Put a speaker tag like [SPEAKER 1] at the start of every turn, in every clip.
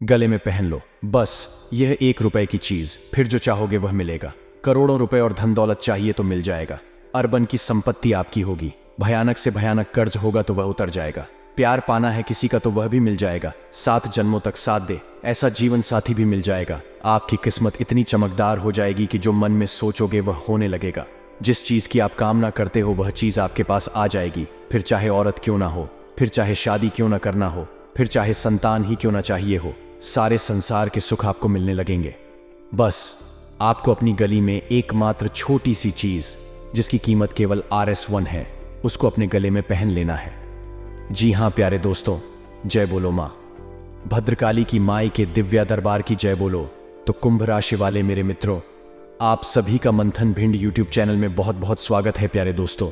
[SPEAKER 1] गले में पहन लो। बस यह 1 रुपए की चीज, फिर जो चाहोगे वह मिलेगा। करोड़ों रुपए और धन दौलत चाहिए तो मिल जाएगा। अरबन की संपत्ति आपकी होगी। भयानक से भयानक कर्ज होगा तो वह उतर जाएगा। प्यार पाना है किसी का तो वह भी मिल जाएगा। 7 जन्मों तक साथ दे ऐसा जीवन साथी भी मिल जाएगा। आपकी किस्मत इतनी चमकदार हो जाएगी कि जो मन में सोचोगे वह होने लगेगा। जिस चीज की आप कामना करते हो वह चीज आपके पास आ जाएगी। फिर चाहे औरत क्यों ना हो, फिर चाहे शादी क्यों ना करना हो, फिर चाहे संतान ही क्यों ना चाहिए हो, सारे संसार के सुख आपको मिलने लगेंगे। बस आपको अपनी गली में एकमात्र छोटी सी चीज जिसकी कीमत केवल RS1 है, उसको अपने गले में पहन लेना है। जी हां प्यारे दोस्तों, जय बोलो मां भद्रकाली की माई के दिव्या दरबार की जय बोलो। तो कुंभ राशि वाले मेरे मित्रों, आप सभी का मंथन भिंड यूट्यूब चैनल में बहुत बहुत स्वागत है। प्यारे दोस्तों,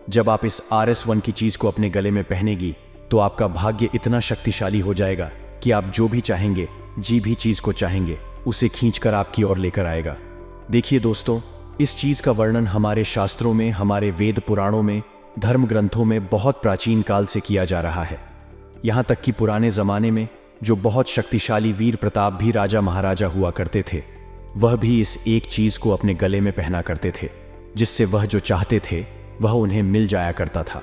[SPEAKER 1] जब आप इस RS1 की चीज को अपने गले में पहनेगी तो आपका भाग्य इतना शक्तिशाली हो जाएगा कि आप जो भी चाहेंगे, जी भी चीज को चाहेंगे, उसे खींचकर आपकी ओर लेकर आएगा। देखिए दोस्तों, इस चीज का वर्णन हमारे शास्त्रों में, हमारे वेद पुराणों में, धर्म ग्रंथों में बहुत प्राचीन काल से किया जा रहा है। यहां तक कि पुराने जमाने में जो बहुत शक्तिशाली वीर प्रताप भी राजा महाराजा हुआ करते थे, वह भी इस एक चीज को अपने गले में पहना करते थे, जिससे वह जो चाहते थे वह उन्हें मिल जाया करता था।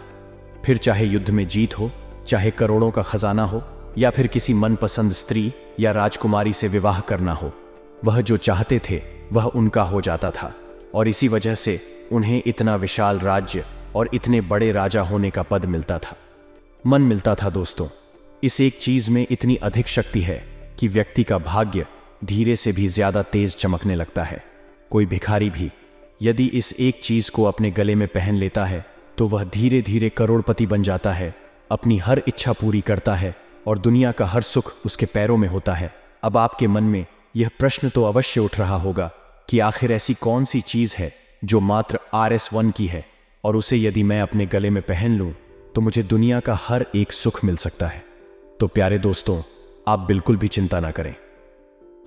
[SPEAKER 1] फिर चाहे युद्ध में जीत हो, चाहे करोड़ों का खजाना हो, या फिर किसी मनपसंद स्त्री या राजकुमारी से विवाह करना हो, वह जो चाहते थे वह उनका हो जाता था। और इसी वजह से उन्हें इतना विशाल राज्य और इतने बड़े राजा होने का पद मिलता था, मन मिलता था। दोस्तों, इस एक चीज में इतनी अधिक शक्ति है कि व्यक्ति का भाग्य धीरे से भी ज्यादा तेज चमकने लगता है। कोई भिखारी भी यदि इस एक चीज को अपने गले में पहन लेता है तो वह धीरे धीरे करोड़पति बन जाता है, अपनी हर इच्छा पूरी करता है और दुनिया का हर सुख उसके पैरों में होता है। अब आपके मन में यह प्रश्न तो अवश्य उठ रहा होगा कि आखिर ऐसी कौन सी चीज है जो मात्र RS1 की है और उसे यदि मैं अपने गले में पहन लूं तो मुझे दुनिया का हर एक सुख मिल सकता है। तो प्यारे दोस्तों, आप बिल्कुल भी चिंता ना करें।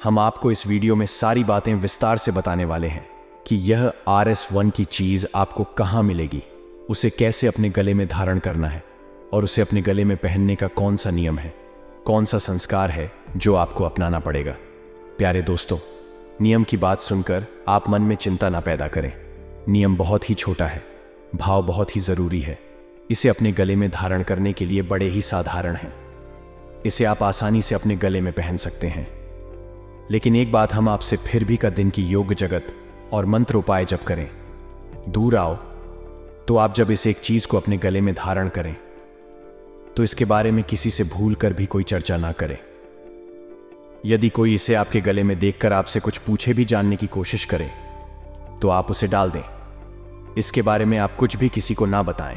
[SPEAKER 1] हम आपको इस वीडियो में सारी बातें विस्तार से बताने वाले हैं कि यह RS1 की चीज आपको कहां मिलेगी, उसे कैसे अपने गले में धारण करना है और उसे अपने गले में पहनने का कौन सा नियम है, कौन सा संस्कार है जो आपको अपनाना पड़ेगा। प्यारे दोस्तों, नियम की बात सुनकर आप मन में चिंता ना पैदा करें। नियम बहुत ही छोटा है, भाव बहुत ही जरूरी है। इसे अपने गले में धारण करने के लिए बड़े ही साधारण हैं। इसे आप आसानी से अपने गले में पहन सकते हैं। लेकिन एक बात हम आपसे फिर भी का दिन की योग जगत और मंत्र उपाय जब करें, दूर आओ, तो आप जब इस एक चीज को अपने गले में धारण करें तो इसके बारे में किसी से भूल कर भी कोई चर्चा ना करें। यदि कोई इसे आपके गले में देखकर आपसे कुछ पूछे भी जानने की कोशिश करे तो आप उसे डाल दें। इसके बारे में आप कुछ भी किसी को ना बताएं।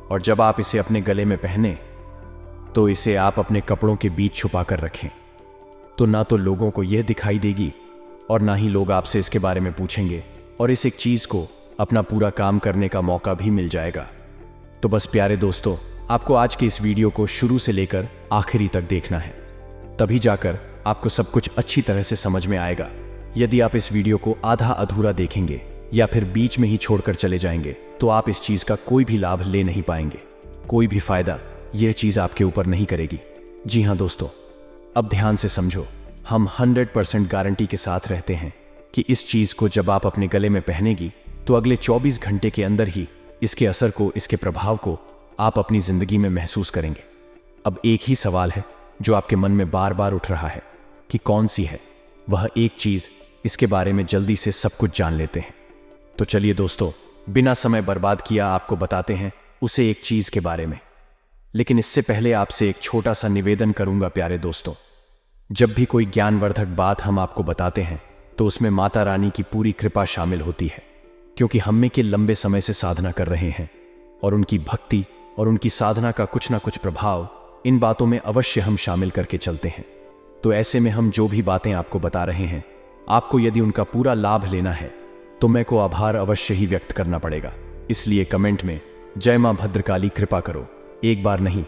[SPEAKER 1] और जब आप इसे अपने गले में पहने तो इसे आप अपने कपड़ों के बीच छुपा कर रखें। तो ना तो लोगों को यह दिखाई देगी और ना ही लोग आपसे इसके बारे में पूछेंगे और इस एक चीज को अपना पूरा काम करने का मौका भी मिल जाएगा। तो बस प्यारे दोस्तों, आपको आज के इस वीडियो को शुरू से लेकर आखिरी तक देखना है, तभी जाकर आपको सब कुछ अच्छी तरह से समझ में आएगा। यदि आप इस वीडियो को आधा अधूरा देखेंगे या फिर बीच में ही छोड़कर चले जाएंगे तो आप इस चीज का कोई भी लाभ ले नहीं पाएंगे, कोई भी फायदा यह चीज आपके ऊपर नहीं करेगी। जी हां दोस्तों, अब ध्यान से समझो। हम 100% गारंटी के साथ रहते हैं कि इस चीज को जब आप अपने गले में पहनेगी तो अगले 24 घंटे के अंदर ही इसके असर को, इसके प्रभाव को आप अपनी जिंदगी में महसूस करेंगे। अब एक ही सवाल है जो आपके मन में बार बार उठ रहा है कि कौन सी है वह एक चीज। इसके बारे में जल्दी से सब कुछ जान लेते हैं। तो चलिए दोस्तों, बिना समय बर्बाद किया आपको बताते हैं उसे एक चीज के बारे में। लेकिन इससे पहले आपसे एक छोटा सा निवेदन करूंगा प्यारे दोस्तों। जब भी कोई ज्ञानवर्धक बात हम आपको बताते हैं तो उसमें माता रानी की पूरी कृपा शामिल होती है, क्योंकि हम में के लंबे समय से साधना कर रहे हैं और उनकी भक्ति और उनकी साधना का कुछ ना कुछ प्रभाव इन बातों में अवश्य हम शामिल करके चलते हैं। तो ऐसे में हम जो भी बातें आपको बता रहे हैं, आपको यदि उनका पूरा लाभ लेना है तो मैं को आभार अवश्य ही व्यक्त करना पड़ेगा। इसलिए कमेंट में जय मां भद्रकाली कृपा करो एक बार नहीं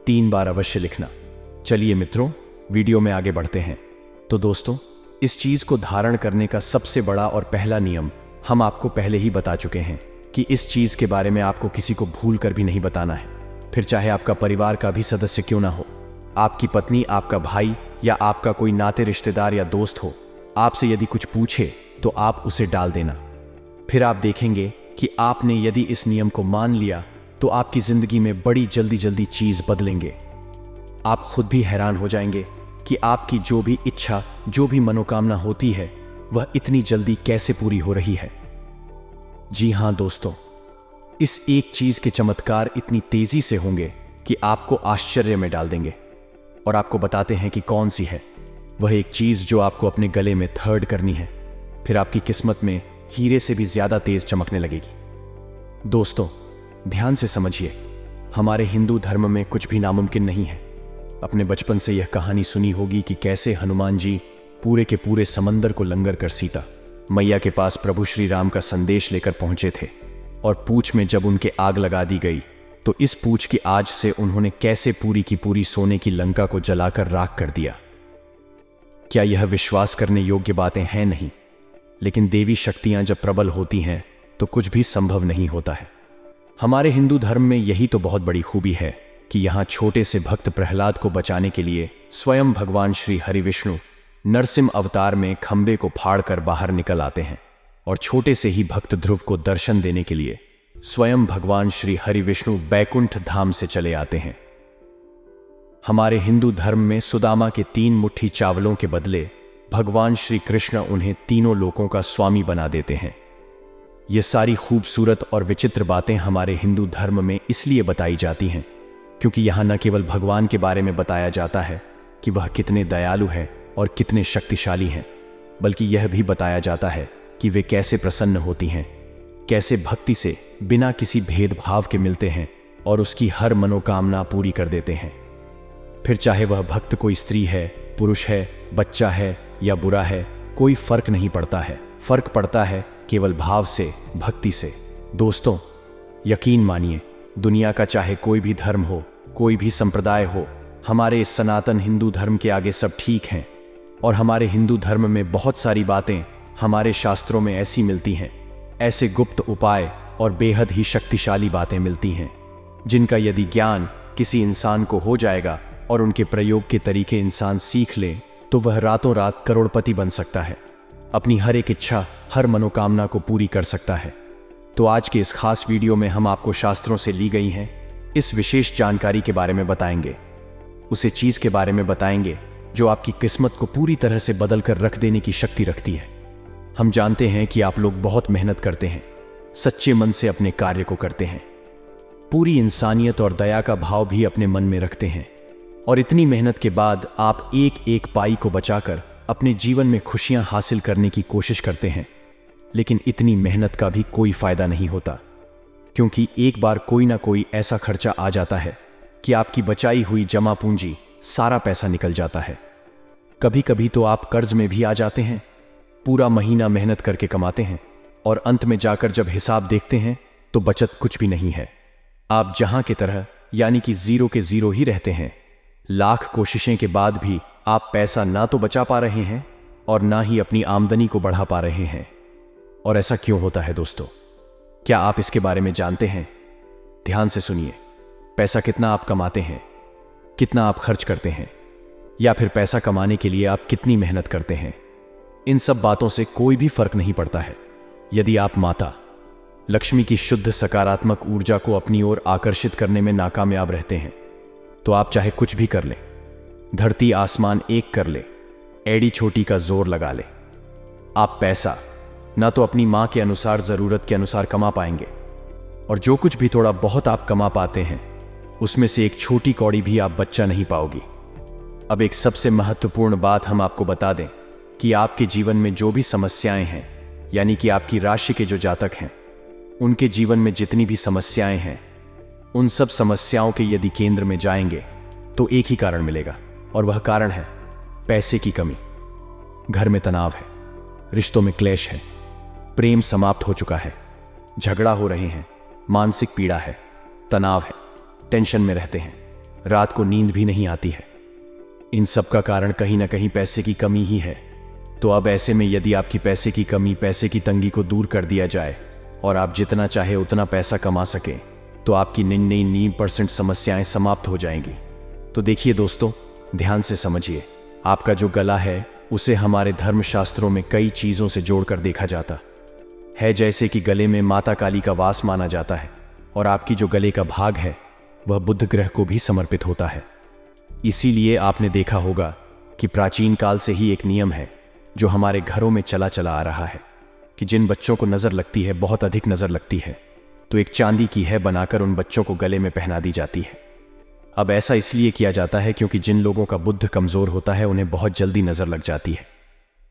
[SPEAKER 1] 3 बार अवश्य लिखना। चलिए मित्रों, वीडियो में आगे बढ़ते हैं। तो दोस्तों, इस चीज को धारण करने का सबसे बड़ा और पहला नियम हम आपको पहले ही बता चुके हैं कि इस चीज के बारे में आपको किसी को भूल कर भी नहीं बताना है। फिर चाहे आपका परिवार का भी सदस्य क्यों ना हो, आपकी पत्नी, आपका भाई या आपका कोई नाते रिश्तेदार या दोस्त हो, आपसे यदि कुछ पूछे तो आप उसे डाल देना। फिर आप देखेंगे कि आपने यदि इस नियम को मान लिया तो आपकी जिंदगी में बड़ी जल्दी जल्दी चीज बदलेंगे। आप खुद भी हैरान हो जाएंगे कि आपकी जो भी इच्छा, जो भी मनोकामना होती है, वह इतनी जल्दी कैसे पूरी हो रही है। जी हां दोस्तों, इस एक चीज के चमत्कार इतनी तेजी से होंगे कि आपको आश्चर्य में डाल देंगे। और आपको बताते हैं कि कौन सी है वह एक चीज जो आपको अपने गले में थर्ड करनी है। फिर आपकी किस्मत में हीरे से भी ज्यादा तेज चमकने लगेगी। दोस्तों, ध्यान से समझिए, हमारे हिंदू धर्म में कुछ भी नामुमकिन नहीं है। अपने बचपन से यह कहानी सुनी होगी कि कैसे हनुमान जी पूरे के पूरे समंदर को लंगर कर सीता मैया के पास प्रभु श्री राम का संदेश लेकर पहुंचे थे। और पूंछ में जब उनके आग लगा दी गई तो इस पूंछ की आग से उन्होंने कैसे पूरी की पूरी सोने की लंका को जलाकर राख कर दिया। क्या यह विश्वास करने योग्य बातें हैं? नहीं। लेकिन देवी शक्तियां जब प्रबल होती हैं तो कुछ भी संभव नहीं होता है। हमारे हिंदू धर्म में यही तो बहुत बड़ी खूबी है कि यहां छोटे से भक्त प्रहलाद को बचाने के लिए स्वयं भगवान श्री हरि विष्णु नरसिंह अवतार में खंबे को फाड़कर बाहर निकल आते हैं। और छोटे से ही भक्त ध्रुव को दर्शन देने के लिए स्वयं भगवान श्री हरि विष्णु बैकुंठ धाम से चले आते हैं। हमारे हिंदू धर्म में सुदामा के 3 मुट्ठी चावलों के बदले भगवान श्री कृष्ण उन्हें तीनों लोकों का स्वामी बना देते हैं। ये सारी खूबसूरत और विचित्र बातें हमारे हिंदू धर्म में इसलिए बताई जाती हैं क्योंकि यहां न केवल भगवान के बारे में बताया जाता है कि वह कितने दयालु हैं और कितने शक्तिशाली हैं, बल्कि यह भी बताया जाता है कि वे कैसे प्रसन्न होती हैं, कैसे भक्ति से बिना किसी भेदभाव के मिलते हैं और उसकी हर मनोकामना पूरी कर देते हैं। फिर चाहे वह भक्त कोई स्त्री है, पुरुष है, बच्चा है या बुरा है, कोई फर्क नहीं पड़ता है। फर्क पड़ता है केवल भाव से, भक्ति से। दोस्तों, यकीन मानिए, दुनिया का चाहे कोई भी धर्म हो, कोई भी संप्रदाय हो, हमारे इस सनातन हिंदू धर्म के आगे सब ठीक हैं। और हमारे हिंदू धर्म में बहुत सारी बातें हमारे शास्त्रों में ऐसी मिलती हैं, ऐसे गुप्त उपाय और बेहद ही शक्तिशाली बातें मिलती हैं जिनका यदि ज्ञान किसी इंसान को हो जाएगा और उनके प्रयोग के तरीके इंसान सीख ले तो वह रातों रात करोड़पति बन सकता है, अपनी हर एक इच्छा, हर मनोकामना को पूरी कर सकता है। तो आज के इस खास वीडियो में हम आपको शास्त्रों से ली गई हैं इस विशेष जानकारी के बारे में बताएंगे। उसे चीज के बारे में बताएंगे जो आपकी किस्मत को पूरी तरह से बदल कर रख देने की शक्ति रखती है। हम जानते हैं कि आप लोग बहुत मेहनत करते हैं, सच्चे मन से अपने कार्य को करते हैं, पूरी इंसानियत और दया का भाव भी अपने मन में रखते हैं। और इतनी मेहनत के बाद आप एक एक पाई को बचाकर अपने जीवन में खुशियां हासिल करने की कोशिश करते हैं। लेकिन इतनी मेहनत का भी कोई फायदा नहीं होता, क्योंकि एक बार कोई ना कोई ऐसा खर्चा आ जाता है कि आपकी बचाई हुई जमा पूंजी सारा पैसा निकल जाता है। कभी कभी तो आप कर्ज में भी आ जाते हैं, पूरा महीना मेहनत करके कमाते हैं और अंत में जाकर जब हिसाब देखते हैं तो बचत कुछ भी नहीं है। आप जहां की तरह यानी कि 0 के 0 ही रहते हैं। लाख कोशिशें के बाद भी आप पैसा ना तो बचा पा रहे हैं और ना ही अपनी आमदनी को बढ़ा पा रहे हैं। और ऐसा क्यों होता है दोस्तों? क्या आप इसके बारे में जानते हैं? ध्यान से सुनिए। पैसा कितना आप कमाते हैं, कितना आप खर्च करते हैं, या फिर पैसा कमाने के लिए आप कितनी मेहनत करते हैं, इन सब बातों से कोई भी फर्क नहीं पड़ता है। यदि आप माता लक्ष्मी की शुद्ध सकारात्मक ऊर्जा को अपनी ओर आकर्षित करने में नाकामयाब रहते हैं तो आप चाहे कुछ भी कर लें, धरती आसमान एक कर ले, एड़ी छोटी का जोर लगा ले, आप पैसा ना तो अपनी मां के अनुसार, जरूरत के अनुसार कमा पाएंगे, और जो कुछ भी थोड़ा बहुत आप कमा पाते हैं उसमें से एक छोटी कौड़ी भी आप बचा नहीं पाओगी। अब एक सबसे महत्वपूर्ण बात हम आपको बता दें कि आपके जीवन में जो भी समस्याएं हैं, यानी कि आपकी राशि के जो जातक हैं, उनके जीवन में जितनी भी समस्याएं हैं, उन सब समस्याओं के यदि केंद्र में जाएंगे तो एक ही कारण मिलेगा, और वह कारण है पैसे की कमी। घर में तनाव है, रिश्तों में क्लेश है, प्रेम समाप्त हो चुका है, झगड़ा हो रहे हैं, मानसिक पीड़ा है, तनाव है, टेंशन में रहते हैं, रात को नींद भी नहीं आती है। इन सब का कारण कहीं ना कहीं पैसे की कमी ही है। तो अब ऐसे में यदि आपकी पैसे की कमी, पैसे की तंगी को दूर कर दिया जाए और आप जितना चाहे उतना पैसा कमा सके तो आपकी 99% समस्याएं समाप्त हो जाएंगी। तो देखिए दोस्तों, ध्यान से समझिए, आपका जो गला है उसे हमारे धर्मशास्त्रों में कई चीज़ों से जोड़कर देखा जाता है, जैसे कि गले में माता काली का वास माना जाता है और आपकी जो गले का भाग है वह बुध ग्रह को भी समर्पित होता है। इसीलिए आपने देखा होगा कि प्राचीन काल से ही एक नियम है जो हमारे घरों में चला चला आ रहा है कि जिन बच्चों को नज़र लगती है, बहुत अधिक नज़र लगती है, तो एक चांदी की है बनाकर उन बच्चों को गले में पहना दी जाती है। अब ऐसा इसलिए किया जाता है क्योंकि जिन लोगों का बुद्ध कमज़ोर होता है उन्हें बहुत जल्दी नज़र लग जाती है,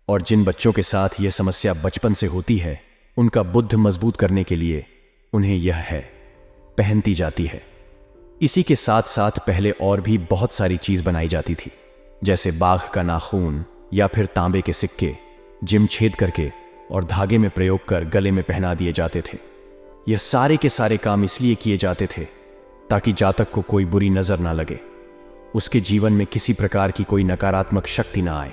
[SPEAKER 1] और जिन बच्चों के साथ यह समस्या बचपन से होती है उनका बुद्ध मजबूत करने के लिए उन्हें यह है पहनती जाती है। इसी के साथ साथ पहले और भी बहुत सारी चीज़ बनाई जाती थी, जैसे बाघ का नाखून या फिर तांबे के सिक्के, जिम छेद करके और धागे में प्रयोग कर गले में पहना दिए जाते थे। यह सारे के सारे काम इसलिए किए जाते थे ताकि जातक को कोई बुरी नज़र ना लगे, उसके जीवन में किसी प्रकार की कोई नकारात्मक शक्ति ना आए।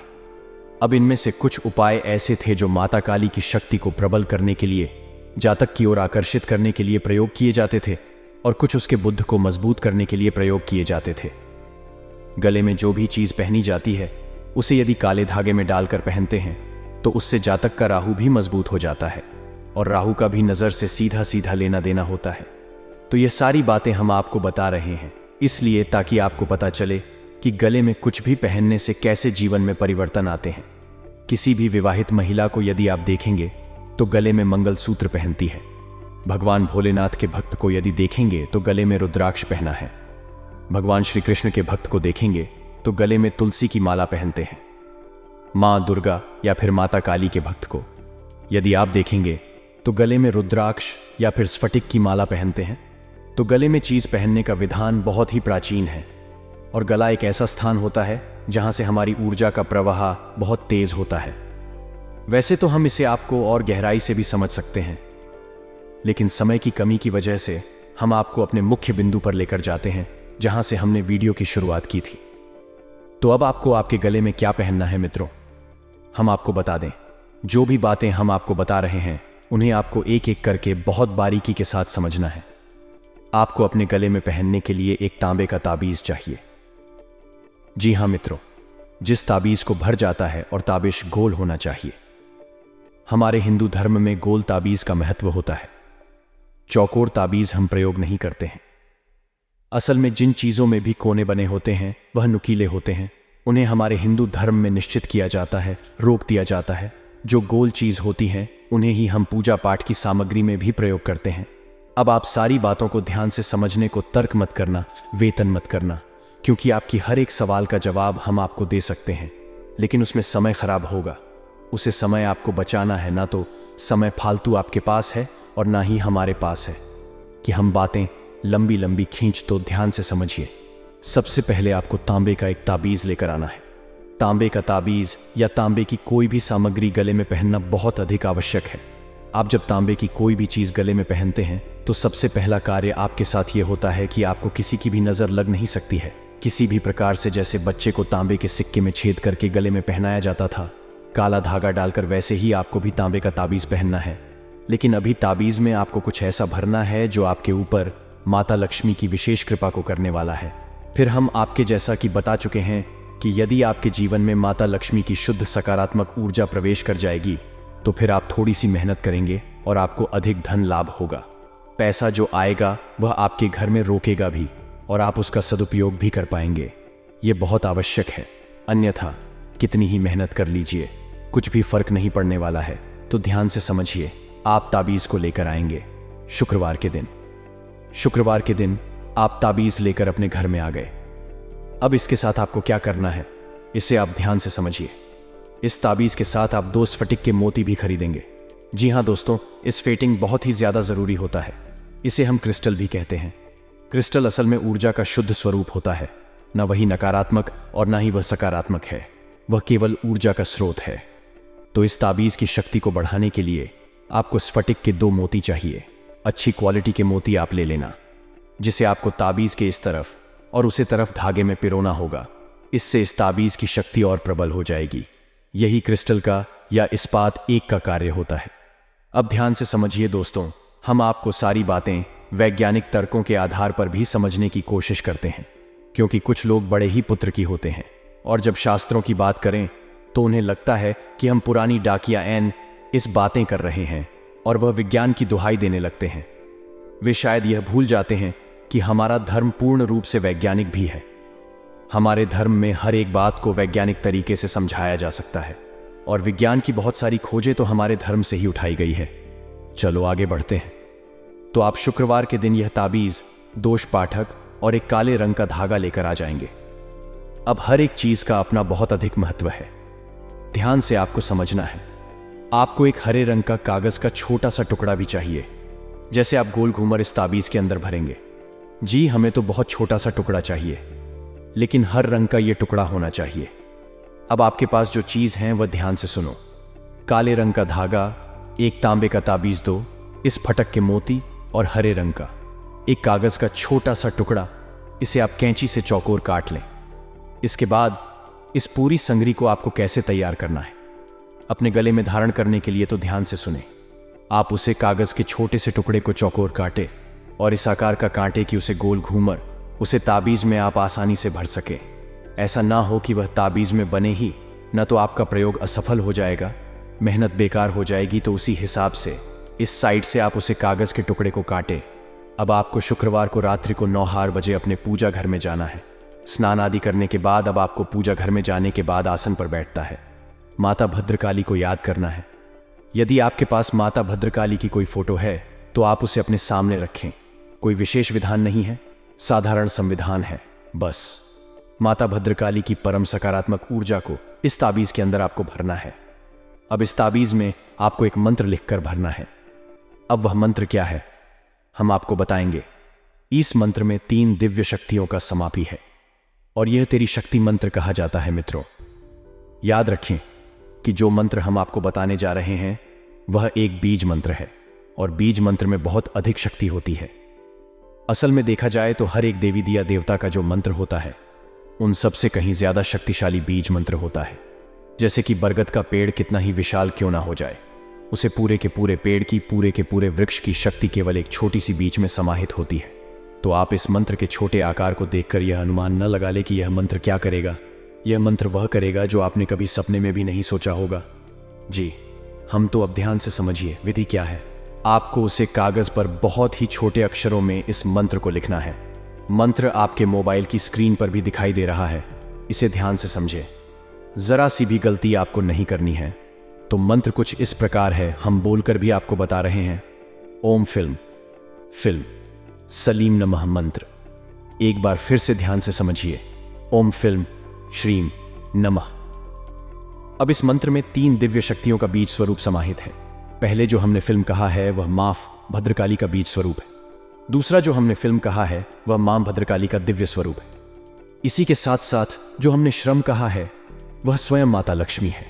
[SPEAKER 1] अब इनमें से कुछ उपाय ऐसे थे जो माता काली की शक्ति को प्रबल करने के लिए, जातक की ओर आकर्षित करने के लिए प्रयोग किए जाते थे, और कुछ उसके बुद्ध को मजबूत करने के लिए प्रयोग किए जाते थे। गले में जो भी चीज़ पहनी जाती है उसे यदि काले धागे में डालकर पहनते हैं तो उससे जातक का राहु भी मजबूत हो जाता है, और राहु का भी नज़र से सीधा सीधा लेना देना होता है। तो ये सारी बातें हम आपको बता रहे हैं इसलिए ताकि आपको पता चले कि गले में कुछ भी पहनने से कैसे जीवन में परिवर्तन आते हैं। किसी भी विवाहित महिला को यदि आप देखेंगे तो गले में मंगलसूत्र पहनती है। भगवान भोलेनाथ के भक्त को यदि देखेंगे तो गले में रुद्राक्ष पहना है। भगवान श्री कृष्ण के भक्त को देखेंगे तो गले में तुलसी की माला पहनते हैं। माँ दुर्गा या फिर माता काली के भक्त को यदि आप देखेंगे तो गले में रुद्राक्ष या फिर स्फटिक की माला पहनते हैं। तो गले में चीज़ पहनने का विधान बहुत ही प्राचीन है, और गला एक ऐसा स्थान होता है जहां से हमारी ऊर्जा का प्रवाह बहुत तेज होता है। वैसे तो हम इसे आपको और गहराई से भी समझ सकते हैं, लेकिन समय की कमी की वजह से हम आपको अपने मुख्य बिंदु पर लेकर जाते हैं जहां से हमने वीडियो की शुरुआत की थी। तो अब आपको आपके गले में क्या पहनना है मित्रों, हम आपको बता दें। जो भी बातें हम आपको बता रहे हैं उन्हें आपको एक एक करके बहुत बारीकी के साथ समझना है। आपको अपने गले में पहनने के लिए एक तांबे का ताबीज चाहिए। जी हां मित्रों, जिस ताबीज को भर जाता है और ताबिश गोल होना चाहिए। हमारे हिंदू धर्म में गोल ताबीज का महत्व होता है। चौकोर ताबीज हम प्रयोग नहीं करते हैं। असल में जिन चीजों में भी कोने बने होते हैं वह नुकीले होते हैं, उन्हें हमारे हिंदू धर्म में निश्चित किया जाता है, रोक दिया जाता है। जो गोल चीज होती हैं उन्हें ही हम पूजा पाठ की सामग्री में भी प्रयोग करते हैं। अब आप सारी बातों को ध्यान से समझने को तर्क मत करना, वेतन मत करना, क्योंकि आपकी हर एक सवाल का जवाब हम आपको दे सकते हैं, लेकिन उसमें समय खराब होगा। उसे समय आपको बचाना है, ना तो समय फालतू आपके पास है और ना ही हमारे पास है कि हम बातें लंबी लंबी खींच। तो ध्यान से समझिए। सबसे पहले आपको तांबे का एक ताबीज लेकर आना है। तांबे का ताबीज या तांबे की कोई भी सामग्री गले में पहनना बहुत अधिक आवश्यक है। आप जब तांबे की कोई भी चीज गले में पहनते हैं तो सबसे पहला कार्य आपके साथ यह होता है कि आपको किसी की भी नजर लग नहीं सकती है किसी भी प्रकार से। जैसे बच्चे को तांबे के सिक्के में छेद करके गले में पहनाया जाता था काला धागा डालकर, वैसे ही आपको भी तांबे का ताबीज पहनना है। लेकिन अभी ताबीज में आपको कुछ ऐसा भरना है जो आपके ऊपर माता लक्ष्मी की विशेष कृपा को करने वाला है। फिर हम आपके जैसा कि बता चुके हैं कि यदि आपके जीवन में माता लक्ष्मी की शुद्ध सकारात्मक ऊर्जा प्रवेश कर जाएगी तो फिर आप थोड़ी सी मेहनत करेंगे और आपको अधिक धन लाभ होगा। पैसा जो आएगा वह आपके घर में रोकेगा भी और आप उसका सदुपयोग भी कर पाएंगे। ये बहुत आवश्यक है, अन्यथा कितनी ही मेहनत कर लीजिए कुछ भी फर्क नहीं पड़ने वाला है। तो ध्यान से समझिए। आप ताबीज को लेकर आएंगे शुक्रवार के दिन। शुक्रवार के दिन आप ताबीज लेकर अपने घर में आ गए। अब इसके साथ आपको क्या करना है इसे आप ध्यान से समझिए। इस ताबीज के साथ आप 2 स्फटिक के मोती भी खरीदेंगे। जी हां दोस्तों, इस फेटिंग बहुत ही ज्यादा जरूरी होता है। इसे हम क्रिस्टल भी कहते हैं। क्रिस्टल असल में ऊर्जा का शुद्ध स्वरूप होता है, न वही नकारात्मक और न ही वह सकारात्मक है, वह केवल ऊर्जा का स्रोत है। तो इस ताबीज की शक्ति को बढ़ाने के लिए आपको स्फटिक के 2 मोती चाहिए। अच्छी क्वालिटी के मोती आप ले लेना, जिसे आपको ताबीज के इस तरफ और उसे तरफ धागे में पिरोना होगा। इससे इस ताबीज की शक्ति और प्रबल हो जाएगी। यही क्रिस्टल का या इस्पात एक का कार्य होता है। अब ध्यान से समझिए दोस्तों, हम आपको सारी बातें वैज्ञानिक तर्कों के आधार पर भी समझने की कोशिश करते हैं, क्योंकि कुछ लोग बड़े ही पुत्र की होते हैं, और जब शास्त्रों की बात करें तो उन्हें लगता है कि हम पुरानी डाकिया एन इस बातें कर रहे हैं और वह विज्ञान की दुहाई देने लगते हैं। वे शायद यह भूल जाते हैं कि हमारा धर्म पूर्ण रूप से वैज्ञानिक भी है। हमारे धर्म में हर एक बात को वैज्ञानिक तरीके से समझाया जा सकता है और विज्ञान की बहुत सारी खोजें तो हमारे धर्म से ही उठाई गई है। चलो आगे बढ़ते हैं। तो आप शुक्रवार के दिन यह ताबीज, दोष पाठक और एक काले रंग का धागा लेकर आ जाएंगे। अब हर एक चीज का अपना बहुत अधिक महत्व है। ध्यान से आपको समझना है। आपको एक हरे रंग का कागज का छोटा सा टुकड़ा भी चाहिए, जैसे आप गोल घूमर इस ताबीज के अंदर भरेंगे। जी, हमें तो बहुत छोटा सा टुकड़ा चाहिए, लेकिन हर रंग का यह टुकड़ा होना चाहिए। अब आपके पास जो चीज है वह ध्यान से सुनो। काले रंग का धागा, एक तांबे का ताबीज दो, इस फटक के मोती और हरे रंग का एक कागज का छोटा सा टुकड़ा। इसे आप कैंची से चौकोर काट लें। इसके बाद इस पूरी संगरी को आपको कैसे तैयार करना है अपने गले में धारण करने के लिए, तो ध्यान से सुने। आप उसे कागज के छोटे से टुकड़े को चौकोर काटे और इस आकार का कांटे कि उसे गोल घूमर उसे ताबीज में आप आसानी से भर सके। ऐसा ना हो कि वह ताबीज में बने ही, न तो आपका प्रयोग असफल हो जाएगा, मेहनत बेकार हो जाएगी। तो उसी हिसाब से इस साइड से आप उसे कागज के टुकड़े को काटे। अब आपको शुक्रवार को रात्रि को 9 बजे अपने पूजा घर में जाना है। स्नान आदि करने के बाद अब आपको पूजा घर में जाने के बाद आसन पर बैठता है। माता भद्रकाली को याद करना है। यदि आपके पास माता भद्रकाली की कोई फोटो है तो आप उसे अपने सामने रखें। कोई विशेष विधान नहीं है, साधारण संविधान है। बस माता भद्रकाली की परम सकारात्मक ऊर्जा को इस ताबीज के अंदर आपको भरना है। अब इस ताबीज में आपको एक मंत्र लिखकर भरना है। अब वह मंत्र क्या है हम आपको बताएंगे। इस मंत्र में 3 दिव्य शक्तियों का समापी है और यह तेरी शक्ति मंत्र कहा जाता है। मित्रों, याद रखें कि जो मंत्र हम आपको बताने जा रहे हैं वह एक बीज मंत्र है और बीज मंत्र में बहुत अधिक शक्ति होती है। असल में देखा जाए तो हर एक देवी दिया देवता का जो मंत्र होता है उन सबसे कहीं ज्यादा शक्तिशाली बीज मंत्र होता है। जैसे कि बरगद का पेड़ कितना ही विशाल क्यों ना हो जाए, उसे पूरे के पूरे पेड़ की, पूरे के पूरे वृक्ष की शक्ति केवल एक छोटी सी बीज में समाहित होती है। तो आप इस मंत्र के छोटे आकार को देखकर यह अनुमान न लगा ले कि यह मंत्र क्या करेगा। यह मंत्र वह करेगा जो आपने कभी सपने में भी नहीं सोचा होगा। जी, हम तो अब ध्यान से समझिए विधि क्या है। आपको उसे कागज पर बहुत ही छोटे अक्षरों में इस मंत्र को लिखना है। मंत्र आपके मोबाइल की स्क्रीन पर भी दिखाई दे रहा है, इसे ध्यान से समझे। जरा सी भी गलती आपको नहीं करनी है। तो मंत्र कुछ इस प्रकार है, हम बोलकर भी आपको बता रहे हैं। ओम फिल्म सलीम नमः मंत्र। एक बार फिर से ध्यान से समझिए। ओम फिल्म श्रीम नमः। अब इस मंत्र में 3 दिव्य शक्तियों का बीज स्वरूप समाहित है। पहले जो हमने फिल्म कहा है वह माफ भद्रकाली का बीज स्वरूप है। दूसरा जो हमने फिल्म कहा है वह मां भद्रकाली का दिव्य स्वरूप है। इसी के साथ साथ जो हमने श्रम कहा है वह स्वयं माता लक्ष्मी है।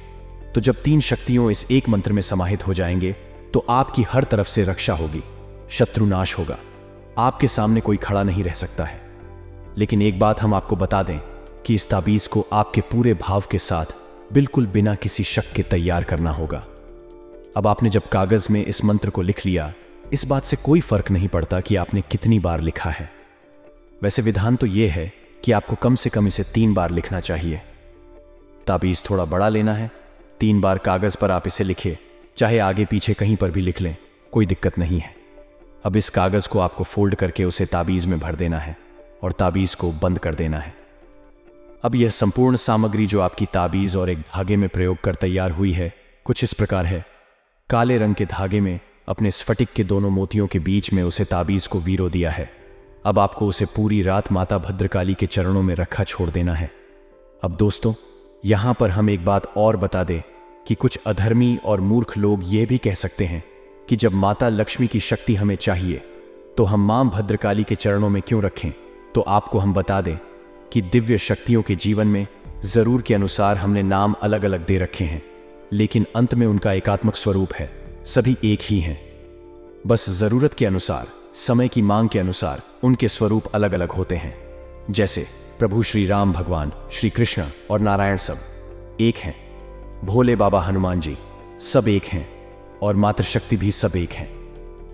[SPEAKER 1] तो जब 3 शक्तियों इस एक मंत्र में समाहित हो जाएंगे तो आपकी हर तरफ से रक्षा होगी, शत्रु नाश होगा, आपके सामने कोई खड़ा नहीं रह सकता है। लेकिन एक बात हम आपको बता दें कि इस ताबीज को आपके पूरे भाव के साथ बिल्कुल बिना किसी शक के तैयार करना होगा। अब आपने जब कागज में इस मंत्र को लिख लिया, इस बात से कोई फर्क नहीं पड़ता कि आपने कितनी बार लिखा है। वैसे विधान तो यह है कि आपको कम से कम इसे 3 बार लिखना चाहिए। ताबीज थोड़ा बड़ा लेना है। 3 बार कागज पर आप इसे लिखे, चाहे आगे पीछे कहीं पर भी लिख लें, कोई दिक्कत नहीं है। अब इस कागज को आपको फोल्ड करके उसे ताबीज में भर देना है और ताबीज को बंद कर देना है। अब यह संपूर्ण सामग्री जो आपकी ताबीज और एक धागे में प्रयोग कर तैयार हुई है कुछ इस प्रकार है। काले रंग के धागे में अपने स्फटिक के दोनों मोतियों के बीच में उसे ताबीज को वीरो दिया है। अब आपको उसे पूरी रात माता भद्रकाली के चरणों में रखा छोड़ देना है। अब दोस्तों, यहां पर हम एक बात और बता दें कि कुछ अधर्मी और मूर्ख लोग यह भी कह सकते हैं कि जब माता लक्ष्मी की शक्ति हमें चाहिए तो हम मां भद्रकाली के चरणों में क्यों रखें। तो आपको हम बता दें कि दिव्य शक्तियों के जीवन में जरूर के अनुसार हमने नाम अलग अलग दे रखे हैं, लेकिन अंत में उनका एकात्मक स्वरूप है, सभी एक ही हैं। बस जरूरत के अनुसार, समय की मांग के अनुसार उनके स्वरूप अलग अलग होते हैं। जैसे प्रभु श्री राम भगवान, श्री कृष्ण और नारायण सब एक हैं। भोले बाबा हनुमान जी सब एक हैं और मातृशक्ति भी सब एक हैं।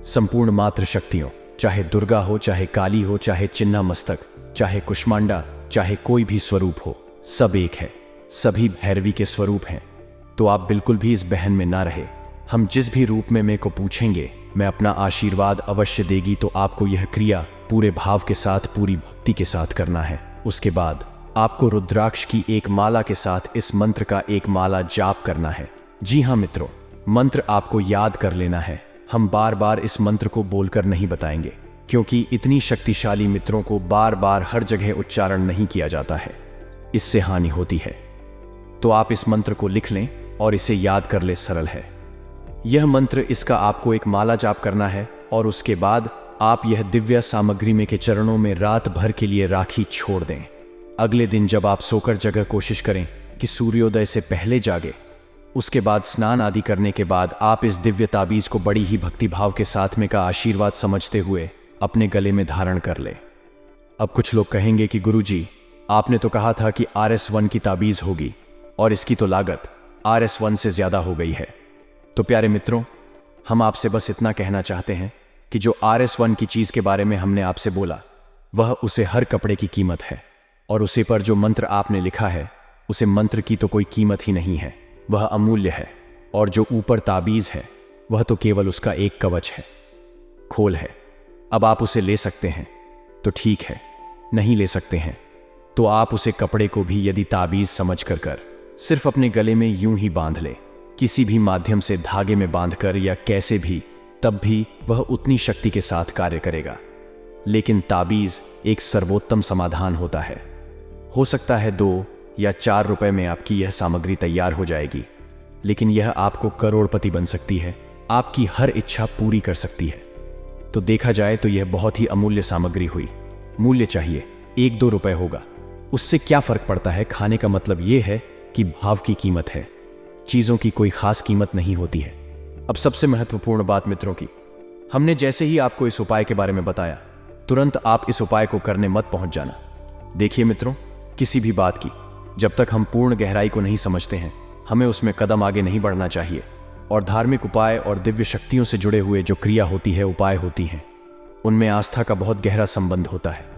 [SPEAKER 1] संपूर्ण मातृशक्तियों, चाहे दुर्गा हो, चाहे काली हो, चाहे चिन्ना मस्तक, चाहे कुष्मांडा, चाहे कोई भी स्वरूप हो, सब एक है, सभी भैरवी के स्वरूप हैं। तो आप बिल्कुल भी इस बहन में ना रहे। हम जिस भी रूप में मैं को पूछेंगे, मैं अपना आशीर्वाद अवश्य देगी। तो आपको यह क्रिया पूरे भाव के साथ, पूरी भक्ति के साथ करना है। उसके बाद आपको रुद्राक्ष की एक माला के साथ इस मंत्र का एक माला जाप करना है। जी हाँ मित्रों, मंत्र आपको याद कर लेना है। हम बार बार इस मंत्र को बोलकर नहीं बताएंगे, क्योंकि इतनी शक्तिशाली मित्रों को बार बार हर जगह उच्चारण नहीं किया जाता है, इससे हानि होती है। तो आप इस मंत्र को लिख लें और इसे याद कर ले, सरल है यह मंत्र। इसका आपको एक माला जाप करना है और उसके बाद आप यह दिव्य सामग्री में के चरणों में रात भर के लिए राखी छोड़ दें। अगले दिन जब आप सोकर जगह कोशिश करें कि सूर्योदय से पहले जागे। उसके बाद स्नान आदि करने के बाद आप इस दिव्य ताबीज को बड़ी ही भक्तिभाव के साथ में का आशीर्वाद समझते हुए अपने गले में धारण कर ले। अब कुछ लोग कहेंगे कि गुरुजी, आपने तो कहा था कि RS1 की ताबीज होगी और इसकी तो लागत RS1 से ज्यादा हो गई है। तो प्यारे मित्रों, हम आपसे बस इतना कहना चाहते हैं कि जो RS1 की चीज के बारे में हमने आपसे बोला, वह उसे हर कपड़े की कीमत है, और उसे पर जो मंत्र आपने लिखा है, उसे मंत्र की तो कोई कीमत ही नहीं है, वह अमूल्य है। और जो ऊपर ताबीज है, वह तो केवल उसका एक कवच है, खोल है। अब आप उसे ले सकते हैं तो ठीक है, नहीं ले सकते हैं तो आप उसे कपड़े को भी यदि ताबीज समझ कर सिर्फ अपने गले में यूं ही बांध ले, किसी भी माध्यम से धागे में बांधकर या कैसे भी, तब भी वह उतनी शक्ति के साथ कार्य करेगा। लेकिन ताबीज एक सर्वोत्तम समाधान होता है। हो सकता है 2 या 4 रुपए में आपकी यह सामग्री तैयार हो जाएगी, लेकिन यह आपको करोड़पति बन सकती है, आपकी हर इच्छा पूरी कर सकती है। तो देखा जाए तो यह बहुत ही अमूल्य सामग्री हुई। मूल्य चाहिए 1-2 रुपए होगा, उससे क्या फर्क पड़ता है। खाने का मतलब यह है कि भाव की कीमत है, चीजों की कोई खास कीमत नहीं होती है। अब सबसे महत्वपूर्ण बात मित्रों की, हमने जैसे ही आपको इस उपाय के बारे में बताया, तुरंत आप इस उपाय को करने मत पहुंच जाना। देखिए मित्रों, किसी भी बात की जब तक हम पूर्ण गहराई को नहीं समझते हैं, हमें उसमें कदम आगे नहीं बढ़ना चाहिए। और धार्मिक उपाय और दिव्य शक्तियों से जुड़े हुए जो क्रिया होती है, उपाय होती हैं, उनमें आस्था का बहुत गहरा संबंध होता है।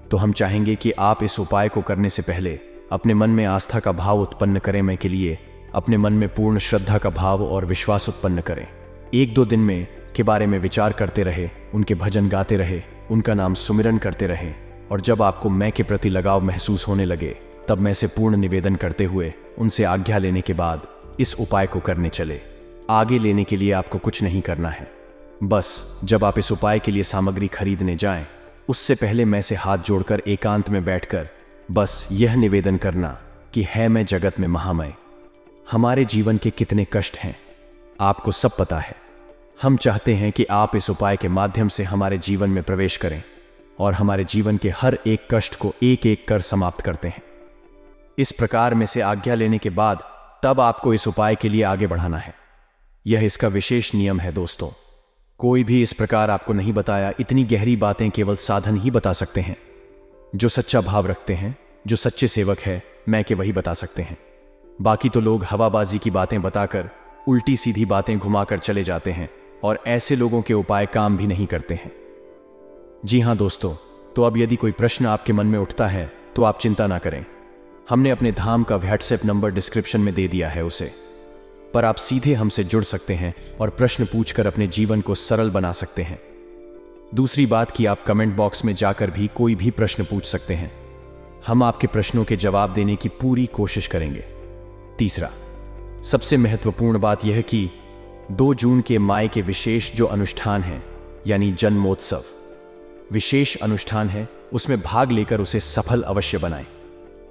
[SPEAKER 1] तो हम चाहेंगे कि आप इस उपाय को करने से पहले अपने मन में आस्था का भाव उत्पन्न करें। मैं के लिए अपने मन में पूर्ण श्रद्धा का भाव और विश्वास उत्पन्न करें। 1-2 दिन में के बारे में विचार करते रहे, उनके भजन गाते रहे, उनका नाम सुमिरन करते रहें। और जब आपको मैं के प्रति लगाव महसूस होने लगे, तब मैं से पूर्ण निवेदन करते हुए उनसे आज्ञा लेने के बाद इस उपाय को करने चले। आगे लेने के लिए आपको कुछ नहीं करना है। बस जब आप इस उपाय के लिए सामग्री खरीदने जाएं, उससे पहले मैं से हाथ जोड़कर एकांत में बैठकर बस यह निवेदन करना कि है मैं जगत में महामय। हमारे जीवन के कितने कष्ट हैं, आपको सब पता है। हम चाहते हैं कि आप इस उपाय के माध्यम से हमारे जीवन में प्रवेश करें और हमारे जीवन के हर एक कष्ट को एक एक कर समाप्त करते हैं। इस प्रकार में से आज्ञा लेने के बाद तब आपको इस उपाय के लिए आगे बढ़ाना है। यह इसका विशेष नियम है दोस्तों। कोई भी इस प्रकार आपको नहीं बताया। इतनी गहरी बातें केवल साधन ही बता सकते हैं। जो सच्चा भाव रखते हैं, जो सच्चे सेवक है, मैं के वही बता सकते हैं। बाकी तो लोग हवाबाजी की बातें बताकर उल्टी सीधी बातें घुमाकर चले जाते हैं और ऐसे लोगों के उपाय काम भी नहीं करते हैं। जी हाँ दोस्तों, तो अब यदि कोई प्रश्न आपके मन में उठता है तो आप चिंता ना करें। हमने अपने धाम का व्हाट्सएप नंबर डिस्क्रिप्शन में दे दिया है, उसे पर आप सीधे हमसे जुड़ सकते हैं और प्रश्न पूछकर अपने जीवन को सरल बना सकते हैं। दूसरी बात कि आप कमेंट बॉक्स में जाकर भी कोई भी प्रश्न पूछ सकते हैं। हम आपके प्रश्नों के जवाब देने की पूरी कोशिश करेंगे। तीसरा, सबसे महत्वपूर्ण बात यह कि 2 जून के माई के विशेष जो अनुष्ठान है, यानी जन्मोत्सव विशेष अनुष्ठान है, उसमें भाग लेकर उसे सफल अवश्य बनाएं।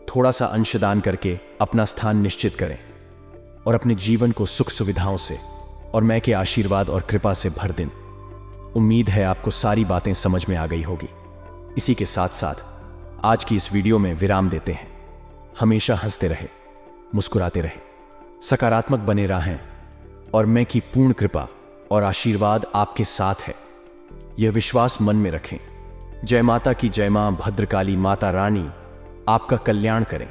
[SPEAKER 1] थोड़ा सा अंशदान करके अपना स्थान निश्चित करें और अपने जीवन को सुख सुविधाओं से और मैं के आशीर्वाद और कृपा से भर दें। उम्मीद है आपको सारी बातें समझ में आ गई होगी। इसी के साथ साथ आज की इस वीडियो में विराम देते हैं। हमेशा हंसते रहे, मुस्कुराते रहे, सकारात्मक बने रहें और मैं की पूर्ण कृपा और आशीर्वाद आपके साथ है, यह विश्वास मन में रखें। जय माता की जय। मां भद्रकाली माता रानी आपका कल्याण करें।